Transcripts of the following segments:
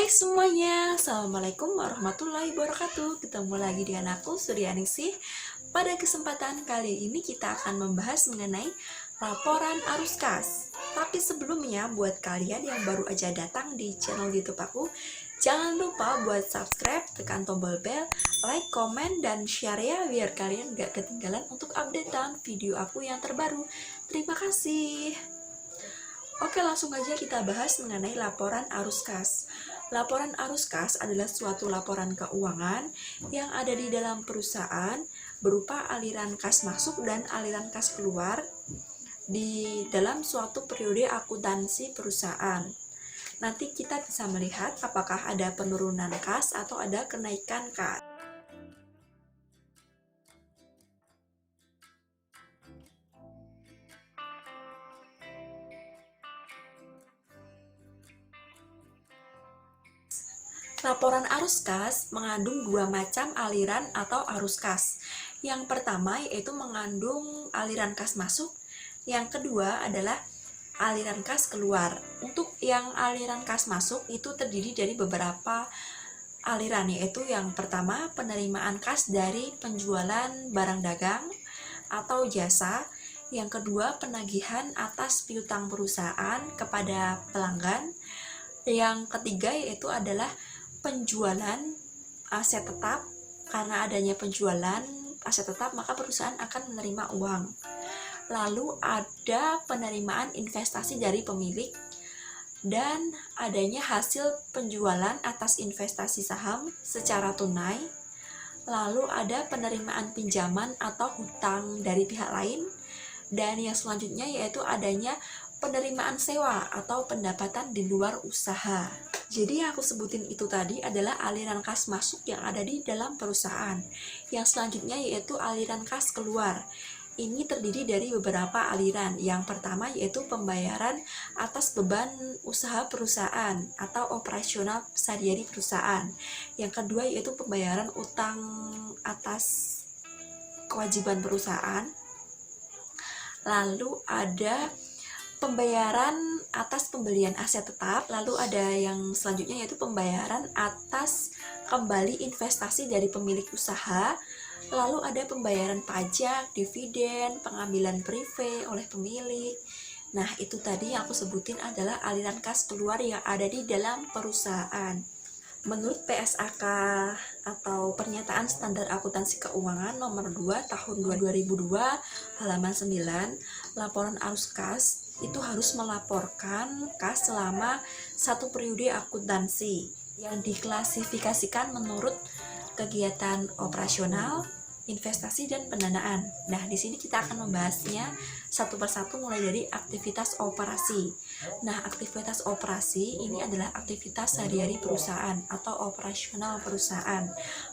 Hai semuanya, Assalamualaikum warahmatullahi wabarakatuh. Ketemu lagi dengan aku, Suryaningsih. Pada kesempatan kali ini kita akan membahas mengenai laporan arus kas. Tapi sebelumnya, buat kalian yang baru aja datang di channel YouTube aku, jangan lupa buat subscribe, tekan tombol bell, like, komen, dan share ya, biar kalian gak ketinggalan untuk updatean video aku yang terbaru. Terima kasih. Oke, langsung aja kita bahas mengenai laporan arus kas. Laporan arus kas adalah suatu laporan keuangan yang ada di dalam perusahaan berupa aliran kas masuk dan aliran kas keluar di dalam suatu periode akuntansi perusahaan. Nanti kita bisa melihat apakah ada penurunan kas atau ada kenaikan kas. Laporan arus kas mengandung dua macam aliran atau arus kas. Yang pertama yaitu mengandung aliran kas masuk, yang kedua adalah aliran kas keluar. Untuk yang aliran kas masuk itu terdiri dari beberapa aliran, yaitu yang pertama penerimaan kas dari penjualan barang dagang atau jasa, yang kedua penagihan atas piutang perusahaan kepada pelanggan, yang ketiga yaitu adalah penjualan aset tetap. Karena adanya penjualan aset tetap, maka perusahaan akan menerima uang. Lalu ada penerimaan investasi dari pemilik dan adanya hasil penjualan atas investasi saham secara tunai. Lalu ada penerimaan pinjaman atau hutang dari pihak lain, dan yang selanjutnya yaitu adanya penerimaan sewa atau pendapatan di luar usaha. Jadi yang aku sebutin itu tadi adalah aliran kas masuk yang ada di dalam perusahaan. Yang selanjutnya yaitu aliran kas keluar. Ini terdiri dari beberapa aliran. Yang pertama yaitu pembayaran atas beban usaha perusahaan atau operasional sehari-hari perusahaan. Yang kedua yaitu pembayaran utang atas kewajiban perusahaan. Lalu ada pembayaran atas pembelian aset tetap, lalu ada yang selanjutnya yaitu pembayaran atas kembali investasi dari pemilik usaha, lalu ada pembayaran pajak, dividen, pengambilan prive oleh pemilik. Nah, itu tadi yang aku sebutin adalah aliran kas keluar yang ada di dalam perusahaan. Menurut PSAK atau Pernyataan Standar Akuntansi Keuangan nomor 2 tahun 2002 halaman 9, laporan arus kas itu harus melaporkan kas selama satu periode akuntansi yang diklasifikasikan menurut kegiatan operasional, investasi, dan pendanaan. Nah, di sini kita akan membahasnya satu persatu mulai dari aktivitas operasi. Nah, aktivitas operasi ini adalah aktivitas sehari-hari perusahaan atau operasional perusahaan.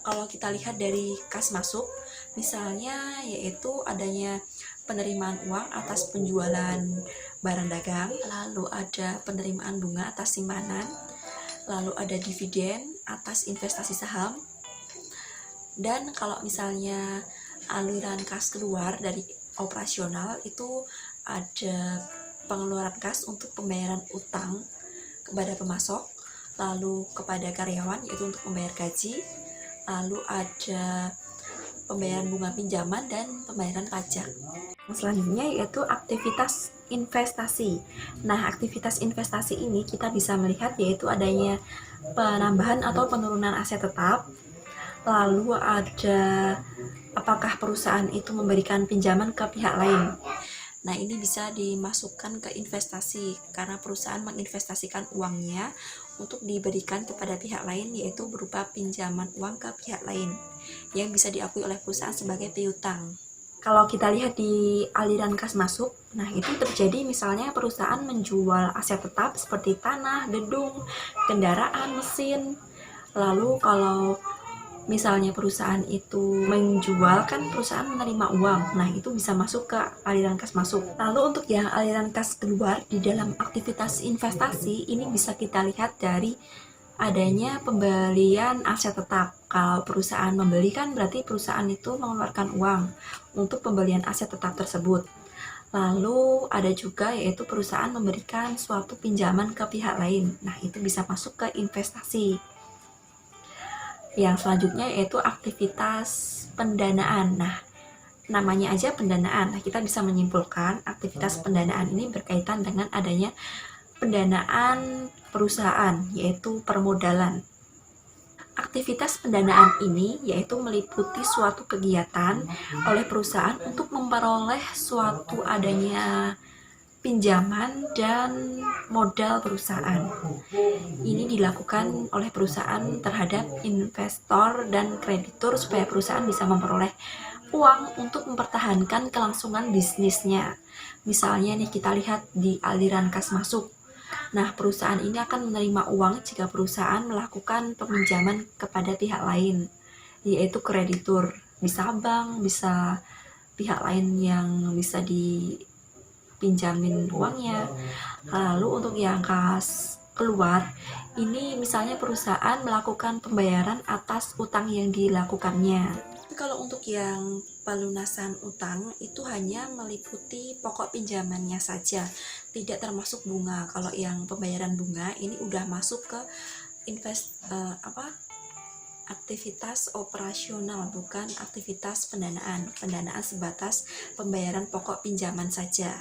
Kalau kita lihat dari kas masuk, misalnya yaitu adanya penerimaan uang atas penjualan barang dagang, lalu ada penerimaan bunga atas simpanan, lalu ada dividen atas investasi saham. Dan kalau misalnya aliran kas keluar dari operasional itu ada pengeluaran kas untuk pembayaran utang kepada pemasok, lalu kepada karyawan yaitu untuk membayar gaji, lalu ada pembayaran bunga pinjaman dan pembayaran pajak. Selanjutnya yaitu aktivitas investasi. Nah, aktivitas investasi ini kita bisa melihat yaitu adanya penambahan atau penurunan aset tetap. Lalu ada apakah perusahaan itu memberikan pinjaman ke pihak lain. Nah, ini bisa dimasukkan ke investasi karena perusahaan menginvestasikan uangnya untuk diberikan kepada pihak lain, yaitu berupa pinjaman uang ke pihak lain yang bisa diakui oleh perusahaan sebagai piutang. Kalau kita lihat di aliran kas masuk, nah itu terjadi misalnya perusahaan menjual aset tetap seperti tanah, gedung, kendaraan, mesin. Lalu kalau misalnya perusahaan itu menjual, kan perusahaan menerima uang, nah itu bisa masuk ke aliran kas masuk. Lalu untuk yang aliran kas keluar di dalam aktivitas investasi, ini bisa kita lihat dari adanya pembelian aset tetap. Kalau perusahaan membeli kan berarti perusahaan itu mengeluarkan uang untuk pembelian aset tetap tersebut. Lalu ada juga yaitu perusahaan memberikan suatu pinjaman ke pihak lain. Nah, itu bisa masuk ke investasi. Yang selanjutnya yaitu aktivitas pendanaan. Nah, namanya aja pendanaan. Nah, kita bisa menyimpulkan aktivitas pendanaan ini berkaitan dengan adanya pendanaan perusahaan, yaitu permodalan. Aktivitas pendanaan ini yaitu meliputi suatu kegiatan oleh perusahaan untuk memperoleh suatu adanya pinjaman dan modal perusahaan. Ini dilakukan oleh perusahaan terhadap investor dan kreditur supaya perusahaan bisa memperoleh uang untuk mempertahankan kelangsungan bisnisnya. Misalnya nih, kita lihat di aliran kas masuk. Nah, perusahaan ini akan menerima uang jika perusahaan melakukan peminjaman kepada pihak lain, yaitu kreditur. Bisa bank, bisa pihak lain yang bisa dipinjamin uangnya. Lalu untuk yang kas keluar, ini misalnya perusahaan melakukan pembayaran atas utang yang dilakukannya. Kalau untuk yang pelunasan utang itu hanya meliputi pokok pinjamannya saja, tidak termasuk bunga. Kalau yang pembayaran bunga ini udah masuk ke aktivitas operasional, bukan aktivitas pendanaan. Pendanaan sebatas pembayaran pokok pinjaman saja.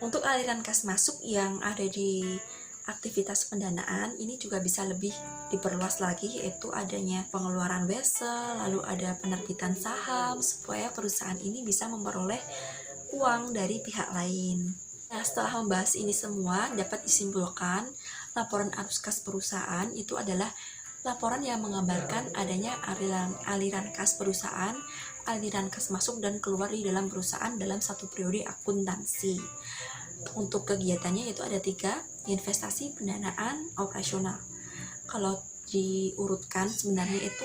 Untuk aliran kas masuk yang ada di aktivitas pendanaan ini juga bisa lebih diperluas lagi, yaitu adanya pengeluaran wesel, lalu ada penerbitan saham supaya perusahaan ini bisa memperoleh uang dari pihak lain. Nah, setelah membahas ini semua, dapat disimpulkan laporan arus kas perusahaan itu adalah laporan yang menggambarkan adanya aliran kas perusahaan, aliran kas masuk dan keluar di dalam perusahaan dalam satu periode akuntansi. Untuk kegiatannya itu ada 3, investasi, pendanaan, operasional. Kalau diurutkan sebenarnya itu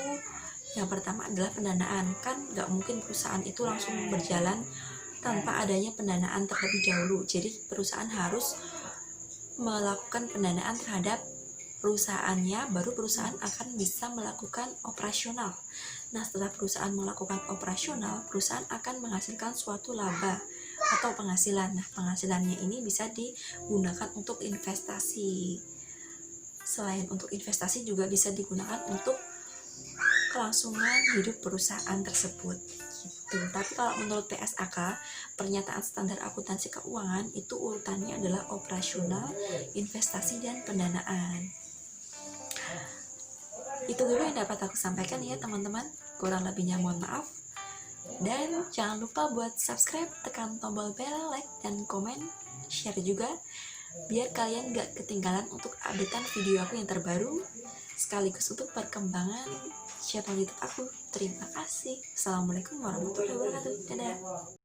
yang pertama adalah pendanaan. Kan nggak mungkin perusahaan itu langsung berjalan tanpa adanya pendanaan terlebih dahulu. Jadi perusahaan harus melakukan pendanaan terhadap perusahaannya, baru perusahaan akan bisa melakukan operasional. Nah, setelah perusahaan melakukan operasional, perusahaan akan menghasilkan suatu laba atau penghasilan. Nah, penghasilannya ini bisa digunakan untuk investasi. Selain untuk investasi juga bisa digunakan untuk kelangsungan hidup perusahaan tersebut gitu. Tapi kalau menurut PSAK, pernyataan standar akuntansi keuangan itu urutannya adalah operasional, investasi, dan pendanaan. Itu dulu yang dapat aku sampaikan ya teman-teman. Kurang lebihnya mohon maaf. Dan jangan lupa buat subscribe, tekan tombol bell, like, dan komen, share juga, biar kalian gak ketinggalan untuk updatean video aku yang terbaru, sekaligus untuk perkembangan channel YouTube aku. Terima kasih. Assalamualaikum warahmatullahi wabarakatuh. Dadah.